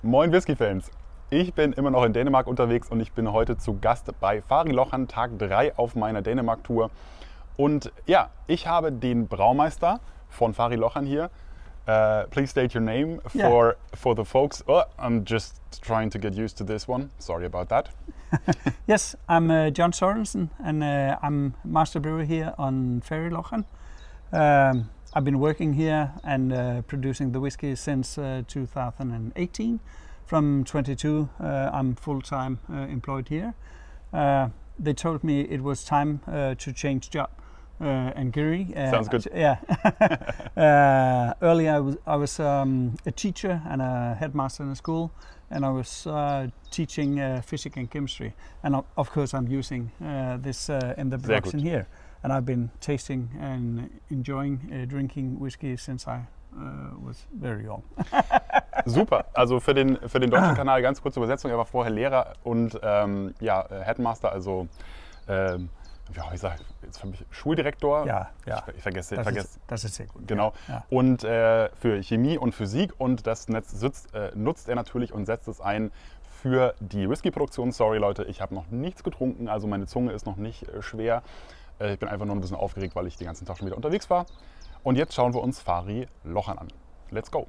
Moin Whisky-Fans! Ich bin immer noch in Dänemark unterwegs und ich bin heute zu Gast bei Fary Lochan, Tag 3 auf meiner Dänemark-Tour. Und ja, ich habe den Braumeister von Fary Lochan hier. Please state your name for the folks. Oh, I'm just trying to get used to this one. Sorry about that. Yes, I'm John Sorensen and I'm master brewer here on Fary Lochan. I've been working here and producing the whiskey since 2018. From 22, I'm full-time employed here. They told me it was time to change job. And Gary. Sounds good. Yeah. Earlier I was a teacher and a headmaster in a school, and I was teaching physics and chemistry. And of course I'm using this in the production here. And I've been tasting and enjoying drinking whiskey since I was very young. Super. Also für den deutschen Kanal ganz kurze Übersetzung. Er war vorher Lehrer und Headmaster, also ich sage jetzt für mich Schuldirektor. Ja. Ich vergesse. Das ist sehr gut. Genau. Ja. Und für Chemie und Physik, und das nutzt er natürlich und setzt es ein für die Whisky-Produktion. Sorry Leute, ich habe noch nichts getrunken, also meine Zunge ist noch nicht schwer. Ich bin einfach nur ein bisschen aufgeregt, weil ich den ganzen Tag schon wieder unterwegs war. Und jetzt schauen wir uns Fary Lochan an. Let's go!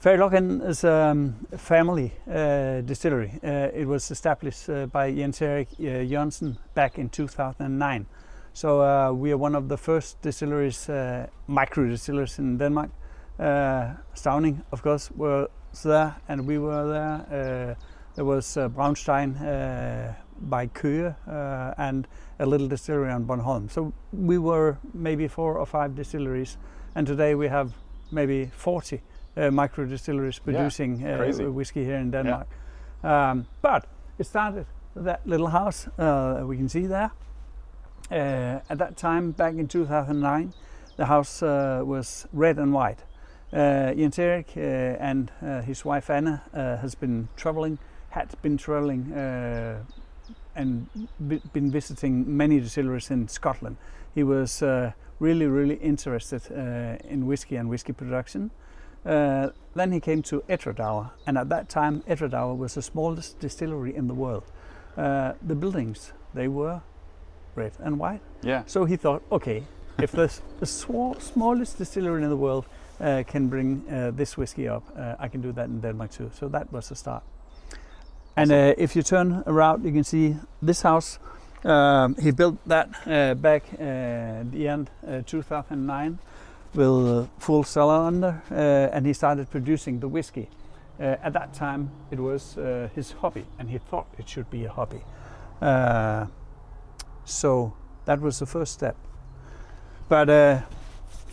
Fary Lochan is a family distillery. It was established by Jens-Erik Jørgensen back in 2009. So we are one of the first distilleries, micro distillers in Denmark. Stauning, of course, was there, and we were there. There was Braunstein by Køge and a little distillery on Bornholm. So we were maybe 4 or 5 distilleries, and today we have maybe 40 micro distilleries producing whiskey here in Denmark. Yeah. But it started with that little house we can see there. At that time, back in 2009, the house was red and white. Jens-Erik and his wife Anna had been traveling and been visiting many distilleries in Scotland. He was really interested in whiskey and whiskey production. Then he came to Etrodour, and at that time Etrodour was the smallest distillery in the world. The buildings, they were red and white. Yeah. So he thought, okay, if the smallest distillery in the world can bring this whiskey up, I can do that in Denmark too. So that was the start. And if you turn around, you can see this house. He built that back at the end 2009. With full cellar under, and he started producing the whiskey. At that time it was his hobby, and he thought it should be a hobby. So that was the first step. But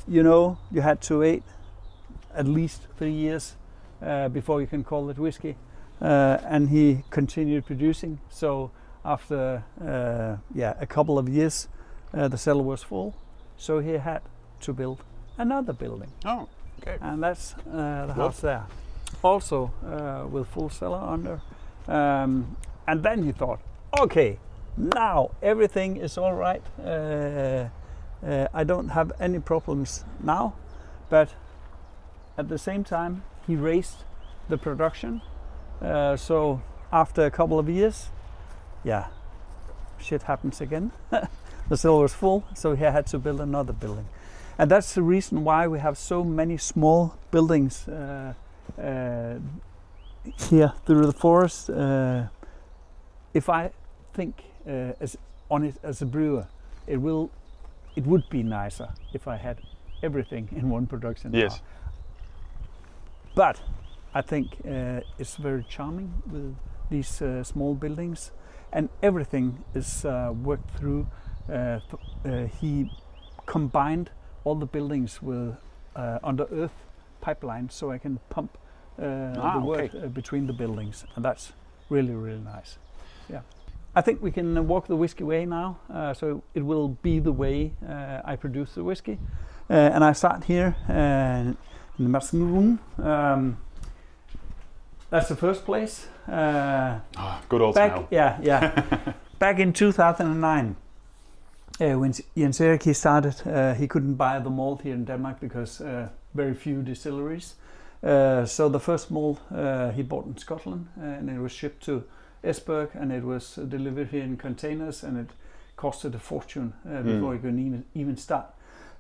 you had to wait at least 3 years before you can call it whiskey. And he continued producing. So after a couple of years, the cellar was full. So he had to build another building. Oh, okay. And that's the house there. Also with full cellar under. And then he thought, okay, now everything is all right. I don't have any problems now. But at the same time, he raised the production. So after a couple of years, shit happens again. The cellar was full, so he had to build another building. And that's the reason why we have so many small buildings here through the forest. If I think on it as a brewer, it would be nicer if I had everything in one production. Yes. But I think it's very charming with these small buildings, and everything is worked through. He combined all the buildings with under earth pipelines, so I can pump the wort between the buildings, and that's really, really nice. Yeah, I think we can walk the whiskey way now. So it will be the way I produce the whiskey, and I start here in the Markennennung. That's the first place. Good old smell. Yeah. Back in 2009, when Jens Erik started, he couldn't buy the malt here in Denmark because very few distilleries. So the first malt he bought in Scotland, and it was shipped to Esbjerg, and it was delivered here in containers, and it costed a fortune before he could even start.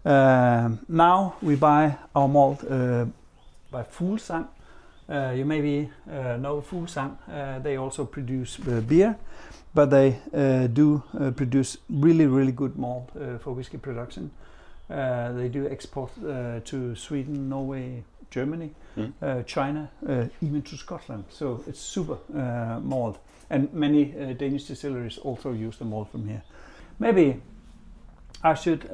Now we buy our malt by Fuglsang. You maybe know Fuglsang. They also produce beer, but they do produce really, really good malt for whiskey production. They do export to Sweden, Norway, Germany, China, even to Scotland. So it's super malt, and many Danish distilleries also use the malt from here. Maybe I should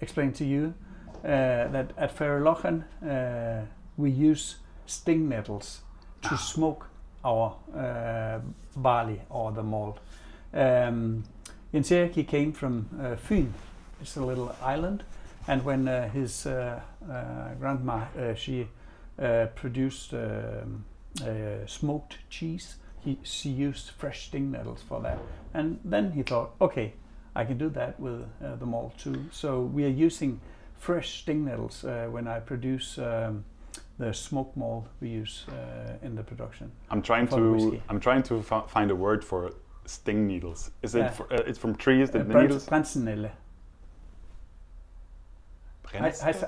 explain to you that at Fary Lochan we use sting nettles to smoke our barley or the malt. Jens Erik came from Fyn. It's a little island, and when his grandma she produced smoked cheese, she used fresh sting nettles for that, and then he thought, okay, I can do that with the malt too. So we are using fresh sting nettles when I produce the smoked malt we use in the production. I'm trying to find a word for sting needles. Is it? It's from trees. The needles. Brennnesseln.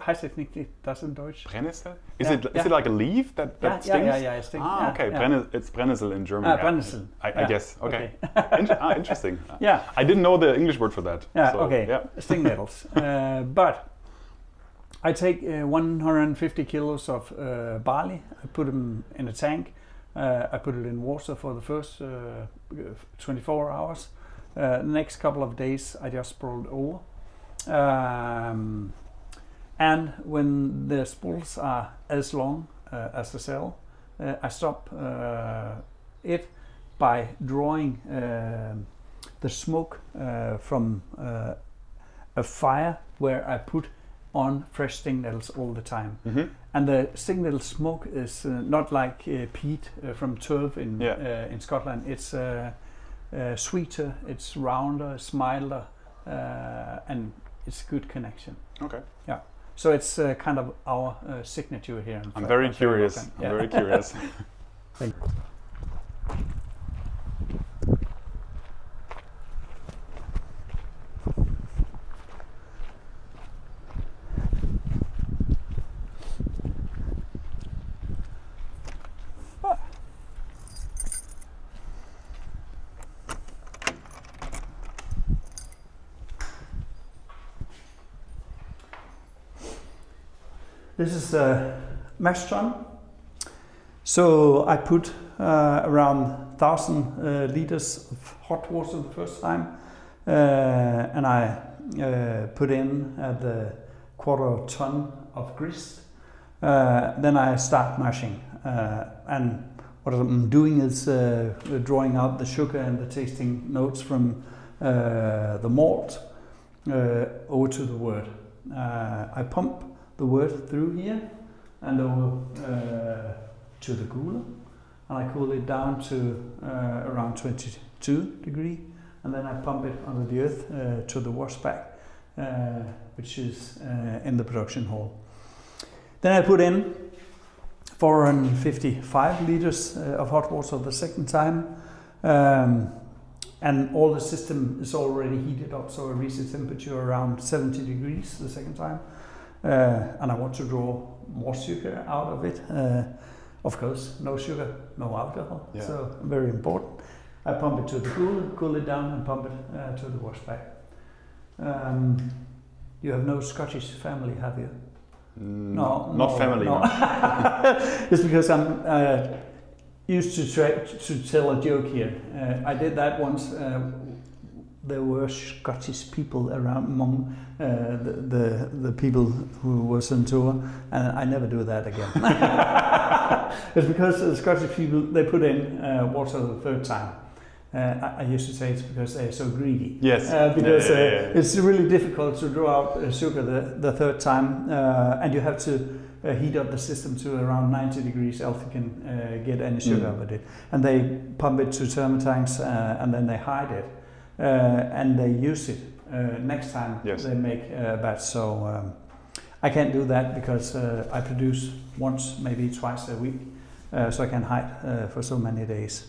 Heißt es nicht das in Deutsch? Brennnessel? Is it like a leaf that stings? Yeah, it stings. Okay. It's Brennnessel in German. Brennnessel. I guess. Okay. Interesting. Yeah. I didn't know the English word for that. Yeah. So, okay. Yeah. Sting nettles. But I take 150 kilos of barley. I put them in a tank. I put it in water for the first 24 hours. The next couple of days, I just pour it over. And when the spools are as long as the cell, I stop it by drawing the smoke from a fire where I put on fresh sting nettles all the time. And the sting nettle smoke is not like peat from turf in Scotland. It's sweeter, it's rounder, it's milder, and it's a good connection. Okay. Yeah. So it's kind of our signature here. I'm very curious. I'm very curious. Thank you. This is a mash tun. So I put around 1,000 liters of hot water the first time, and I put in the quarter ton of grist. Then I start mashing, and what I'm doing is drawing out the sugar and the tasting notes from the malt over to the wort. I pump the wort through here and over to the cooler, and I cool it down to around 22 degrees, and then I pump it under the earth to the wash back, which is in the production hall. Then I put in 455 liters of hot water the second time, and all the system is already heated up, so I reach a temperature around 70 degrees the second time. And I want to draw more sugar out of it. Of course, no sugar, no alcohol. Yeah. So very important. I pump it to the cooler, cool it down, and pump it to the wash bag. You have no Scottish family, have you? No, not family. No. It's because I'm used to tell a joke here. I did that once. There were Scottish people around among the people who was on tour, and I never do that again. It's because the Scottish people, they put in water the third time. I used to say it's because they're so greedy. Yes. Because it's really difficult to draw out sugar the third time, and you have to heat up the system to around 90 degrees else you can get any sugar out of it. And they pump it to thermotanks, and then they hide it. And they use it next time they make a batch. So I can't do that because I produce once, maybe twice a week, so I can hide for so many days.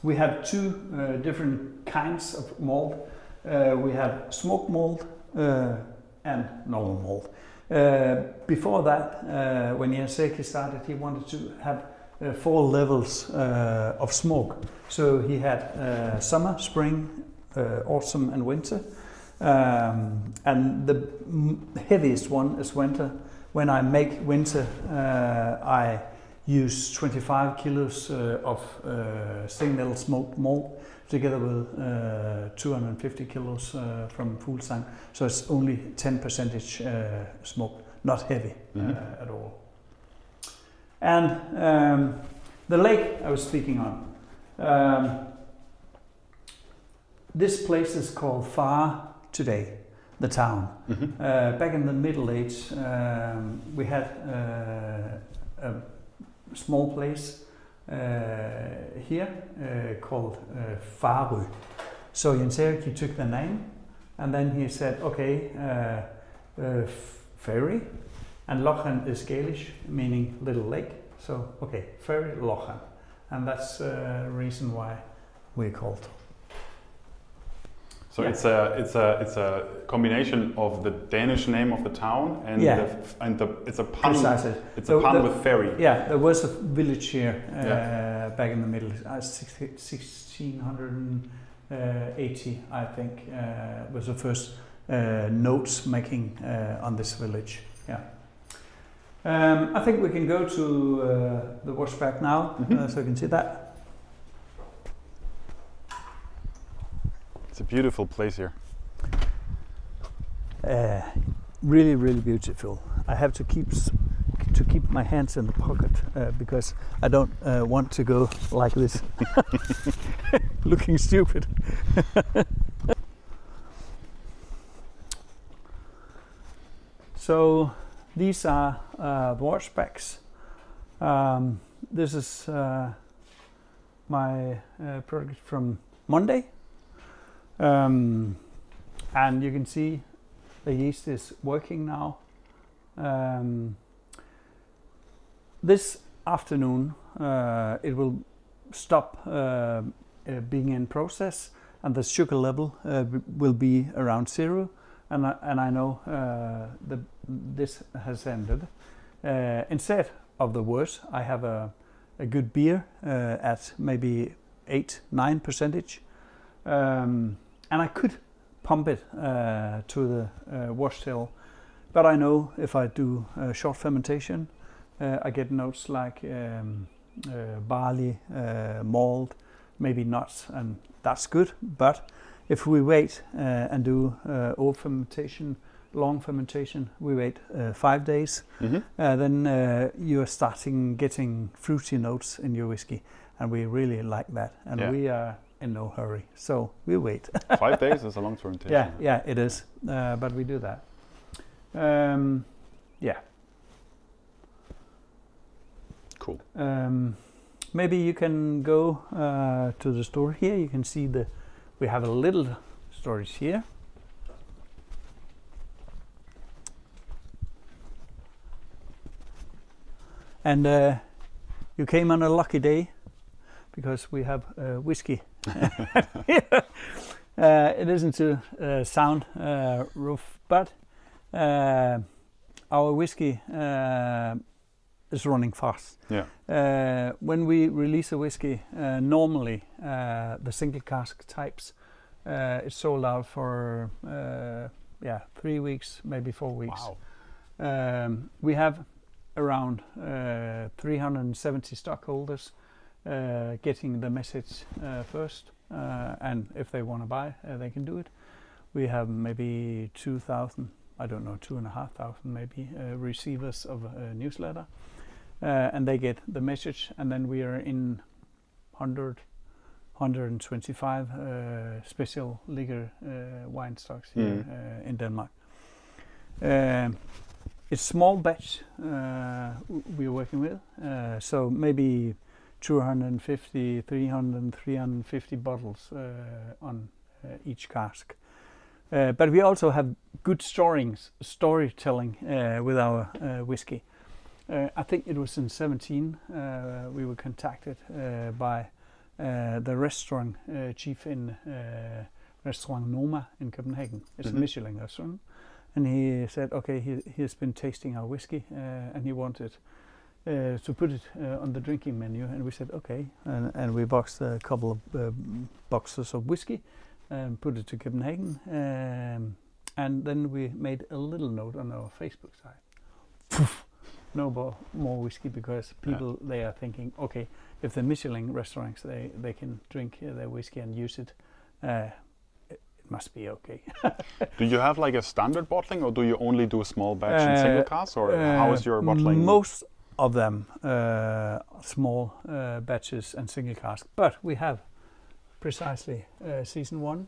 We have two different kinds of malt. We have smoked malt and normal malt. Before that, when Jens started, he wanted to have 4 levels of smoke. So he had summer, spring, autumn and winter. And the heaviest one is winter. When I make winter, I use 25 kilos of single smoked malt together with 250 kilos from Fuglsang. So it's only 10% smoked, not heavy at all. And the lake I was speaking on, this place is called Far today, the town. Back in the Middle Age, we had a small place here called Fary. So Jens Erik took the name, and then he said, okay, Fary, and Lochan is Gaelish, meaning little lake. So okay, Fary Lochan, and that's the reason why we're called. So it's a combination of the Danish name of the town and it's a pun. Precisely. It's a pun with ferry. Yeah, there was a village here back in the middle, 1680, I think, was the first notes making on this village. Yeah. I think we can go to the washback now, so you can see that. It's a beautiful place here. Really, really beautiful. I have to keep my hands in the pocket because I don't want to go like this, looking stupid. So these are the washbacks. This is my product from Monday. And you can see the yeast is working now. This afternoon it will stop being in process, and the sugar level will be around 0. And I know this has ended. Instead of the worst, I have a good beer at maybe 8-9%. And I could pump it to the wash till, but I know if I do short fermentation, I get notes like barley, malt, maybe nuts, and that's good. But if we wait and do old fermentation, long fermentation, we wait 5 days, then you are starting getting fruity notes in your whiskey, and we really like that, and we are in no hurry, so we wait. 5 days is a long fermentation. Yeah, it is, but we do that. Yeah. Cool. Maybe you can go to the store here. You can see we have a little storage here. And you came on a lucky day because we have whiskey. It isn't to sound rough, but our whiskey is running fast. Yeah. When we release a whiskey, normally the single cask types, it's sold out for 3 weeks, maybe 4 weeks. Wow. We have around 370 stockholders getting the message first, and if they want to buy, they can do it. We have maybe 2,000, I don't know, 2,500 maybe receivers of a newsletter, and they get the message, and then we are in 125 special liquor wine stocks here in Denmark. It's small batch we are working with, so maybe 250, 300, 350 bottles on each cask. But we also have good storytelling with our whiskey. I think it was in 2017 we were contacted by the restaurant chief in restaurant Noma in Copenhagen. It's a Michelin restaurant. And he said, okay, he has been tasting our whiskey and he wanted to put it on the drinking menu. And we said, okay. And we boxed a couple of boxes of whiskey and put it to Copenhagen. And then we made a little note on our Facebook site. No more whiskey, because people, they are thinking, okay, if the Michelin restaurants, they can drink their whiskey and use it, it must be okay. Do you have like a standard bottling, or do you only do small batch and single cask, or how is your bottling? Most of them small batches and single cask, but we have precisely season 1.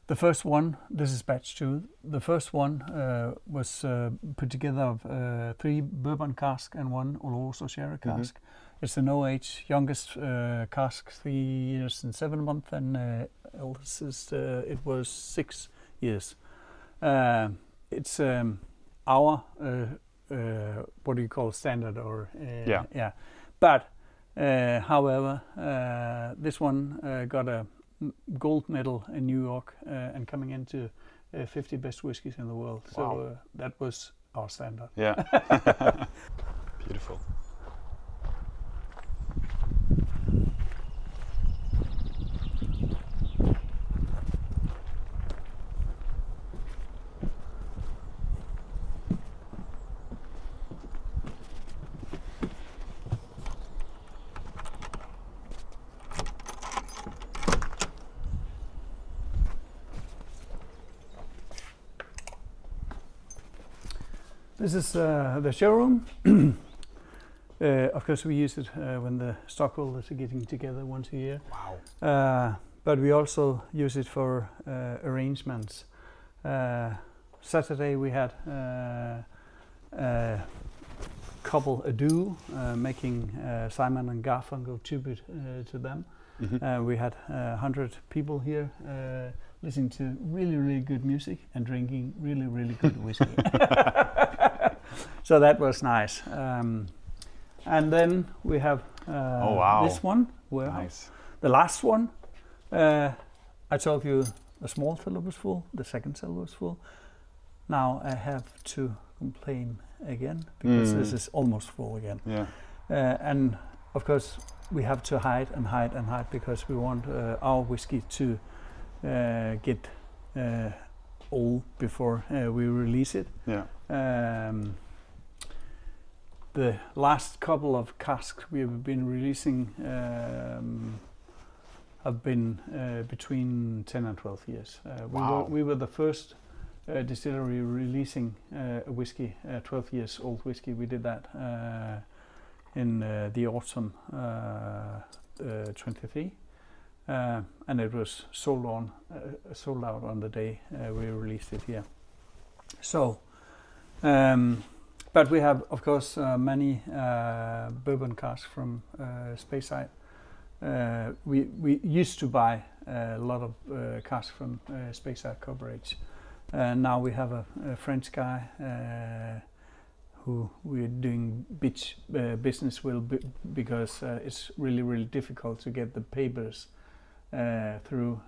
The first one, this is batch 2. The first one was put together of 3 bourbon cask and 1 Oloroso sherry cask. It's an OH, youngest cask 3 years and 7 months, and eldest is it was 6 years. It's our what do you call standard, or yeah. But however, this one got a gold medal in New York and coming into 50 best whiskies in the world. Wow. So that was our standard. Yeah. Beautiful. This is the showroom. Of course, we use it when the stockholders are getting together once a year. Wow. But we also use it for arrangements. Saturday we had a couple, a duo, making Simon and Garfunkel tribute to them. We had 100 people here listening to really, really good music and drinking really, really good whiskey. So that was nice. And then we have this one. Nice. The last one, I told you the small cellar was full, the second cellar was full. Now I have to complain again, because this is almost full again. Yeah. And of course we have to hide and hide and hide, because we want our whiskey to get old before we release it. Yeah. The last couple of casks we have been releasing have been between 10 and 12 years. Wow. We were the first distillery releasing a whiskey, 12 years old whiskey. We did that in the autumn 23, and it was sold out on the day we released it here. So, but we have, of course, many bourbon casks from Speyside. We used to buy a lot of casks from Speyside Corporate. Now we have a French guy who we're doing business with, because it's really, really difficult to get the papers through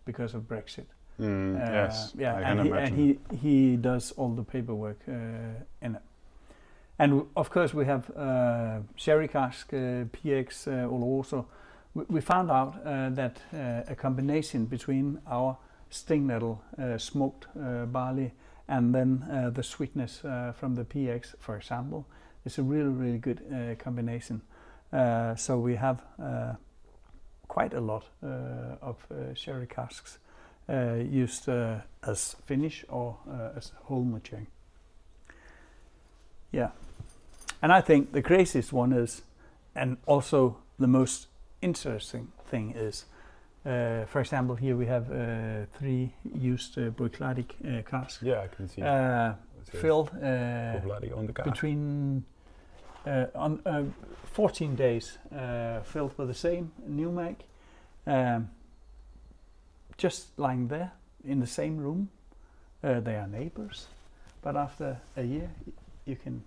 because of Brexit. Yes, yeah, I can imagine. And he does all the paperwork in it. And of course we have sherry cask, PX, Oloroso. We found out that a combination between our sting nettle smoked barley and then the sweetness from the PX, for example, is a really, really good combination. So we have quite a lot of sherry casks used as finish or as whole maturing. Yeah, and I think the craziest one is, and also the most interesting thing is, for example, here we have 3 used Bruichladdich casks. Yeah, I can see. Filled on the between 14 days, filled with the same new make, just lying there in the same room. They are neighbors, but after a year, you can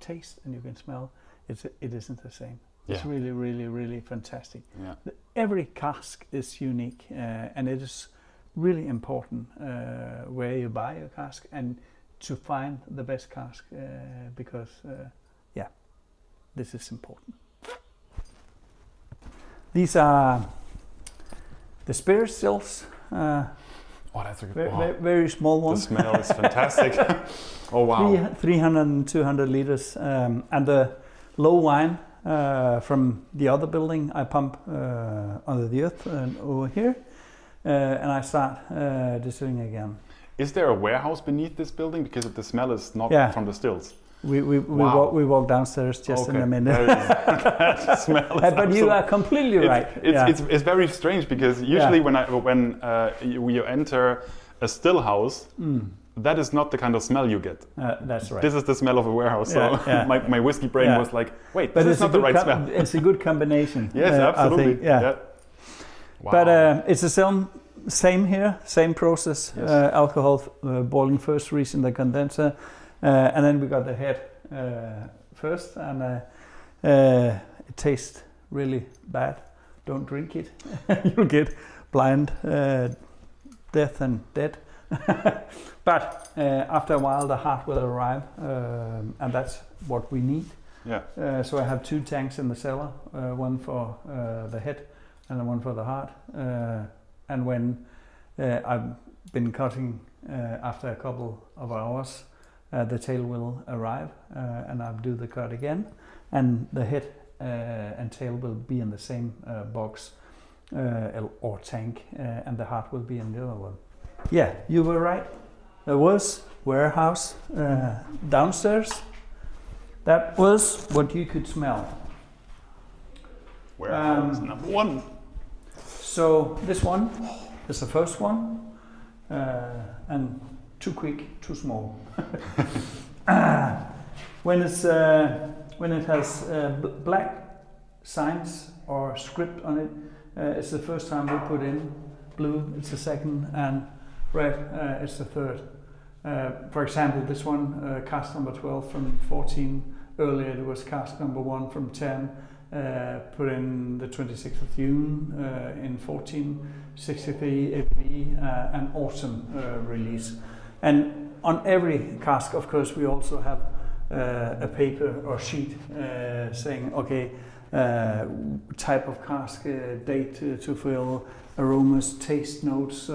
taste and you can smell. It isn't the same. Yeah. It's really, really, really fantastic. Yeah. Every cask is unique, and it is really important where you buy your cask and to find the best cask, because yeah, this is important. These are the spirit stills. Oh, that's a good one. Very small one. The smell is fantastic. Oh wow. 300 and 200 liters, and the low wine from the other building I pump under the earth and over here, and I start distilling again. Is there a warehouse beneath this building? Because the smell is not from the stills. We Wow. we walk downstairs just in a minute. That smell is but you are completely right. It's very strange because usually when you enter a still house, that is not the kind of smell you get. That's right. This is the smell of a warehouse. So my whiskey brain was like, wait, but this is not the right smell. It's a good combination. Yes, absolutely. I think, yeah. Wow. But it's the same here, same process. Yes. Alcohol boiling first, reaching the condenser, and then we got the head first, and it tastes really bad. Don't drink it. You'll get blind, death and dead. But after a while the heart will arrive, and that's what we need. Yeah. So I have 2 tanks in the cellar, one for the head and one for the heart. And when I've been cutting after a couple of hours, the tail will arrive, and I'll do the cut again, and the head and tail will be in the same box or tank, and the heart will be in the other one. Yeah, you were right. There was warehouse downstairs. That was what you could smell. Warehouse number 1. So this one is the first one, and too quick, too small. When it has black signs or script on it, it's the first time we put in. Blue, it's the second, and red, it's the third. For example, this one, cask number 12 from 14. Earlier it was cask number 1 from 10. Put in the 26th of June in 14, 63 ABV, and autumn release. And on every cask, of course, we also have a paper or sheet saying, okay, type of cask, date to fill, aromas, taste notes,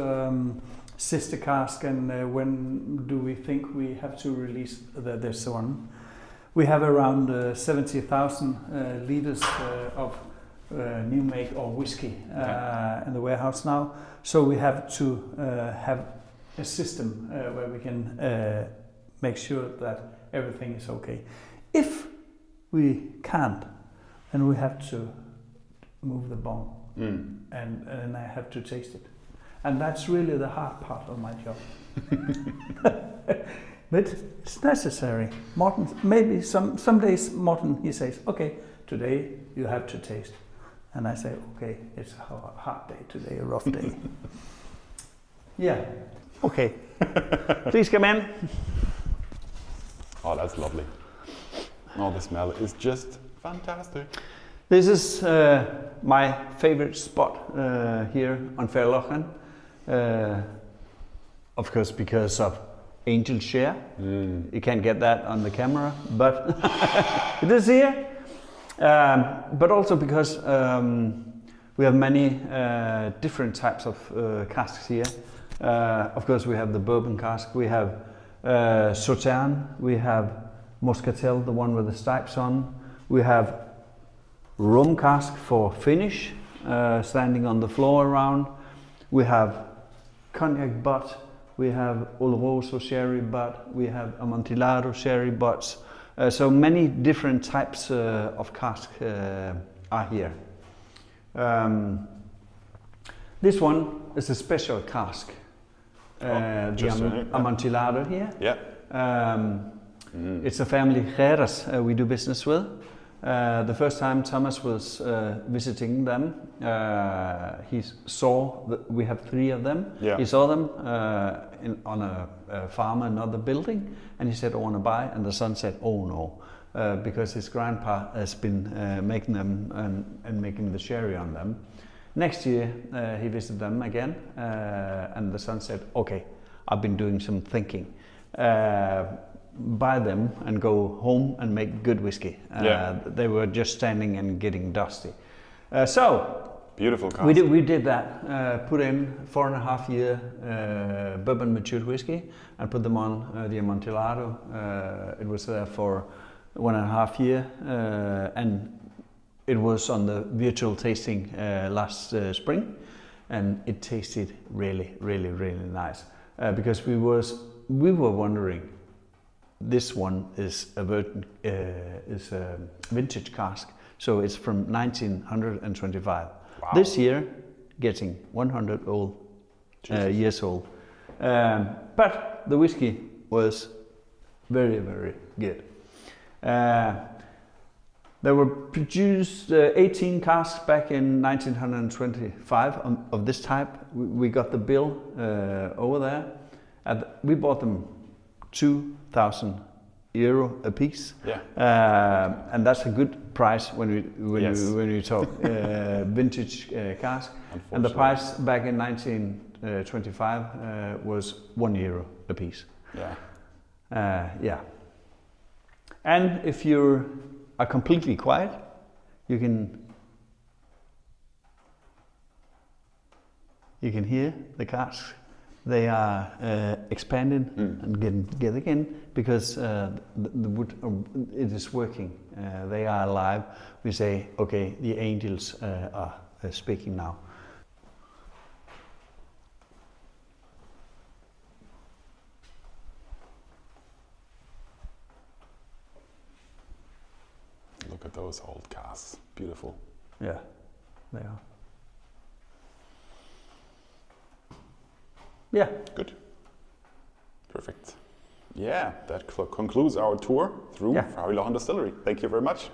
sister cask, and when do we think we have to release this one. We have around 70,000 liters of new make or whiskey in the warehouse now. So we have to have a system where we can make sure that everything is okay. If we can't, then we have to move the bong and I have to taste it. And that's really the hard part of my job. But it's necessary. Morten, maybe some days Morten, he says, okay, today you have to taste. And I say, okay, it's a hard day today, a rough day. Yeah, okay. Please come in. Oh, that's lovely. Oh, the smell is just fantastic. This is my favorite spot here on Fary Lochan. Of course, because of angel share. You can't get that on the camera, but it is here. But also because we have many different types of casks here. Of course, we have the bourbon cask, we have Sauterne, we have Muscatel, the one with the stripes on. We have rum cask for finish, standing on the floor around. We have cognac butt, we have Oloroso sherry butt, we have Amontillado sherry butts. So many different types of cask are here. This one is a special cask. The Amontillado here. Yeah. It's a family Jerez we do business with. The first time Thomas was visiting them, he saw that we have 3 of them. Yeah. He saw them on a farm, another building, and he said, I want to buy. And the son said, oh no, because his grandpa has been making them and making the sherry on them. Next year he visited them again, and the son said, okay, I've been doing some thinking. Buy them and go home and make good whiskey. They were just standing and getting dusty. Beautiful cask. We did that, put in 4.5 year bourbon matured whiskey and put them on the Amontillado. It was there for 1.5 year, and it was on the virtual tasting last spring, and it tasted really, really, really nice. Because we were wondering, this one is a vintage cask, so it's from 1925. Wow. This year, getting 100 years old. But the whiskey was very, very good. There were produced 18 casks back in 1925 of this type. We got the bill over there. We bought them 2,000 euro a piece. Yeah. And that's a good price when you talk vintage cask. And the price back in 1925 was €1 a piece. Yeah. Yeah. And if you are completely quiet, you can hear the casks. They are expanding and getting together again because the wood it is working. They are alive. We say, okay, the angels are speaking now. Look at those old casks. Beautiful. Yeah, they are. Yeah. Good. Perfect. Yeah, that concludes our tour through Fary Lochan Distillery. Thank you very much.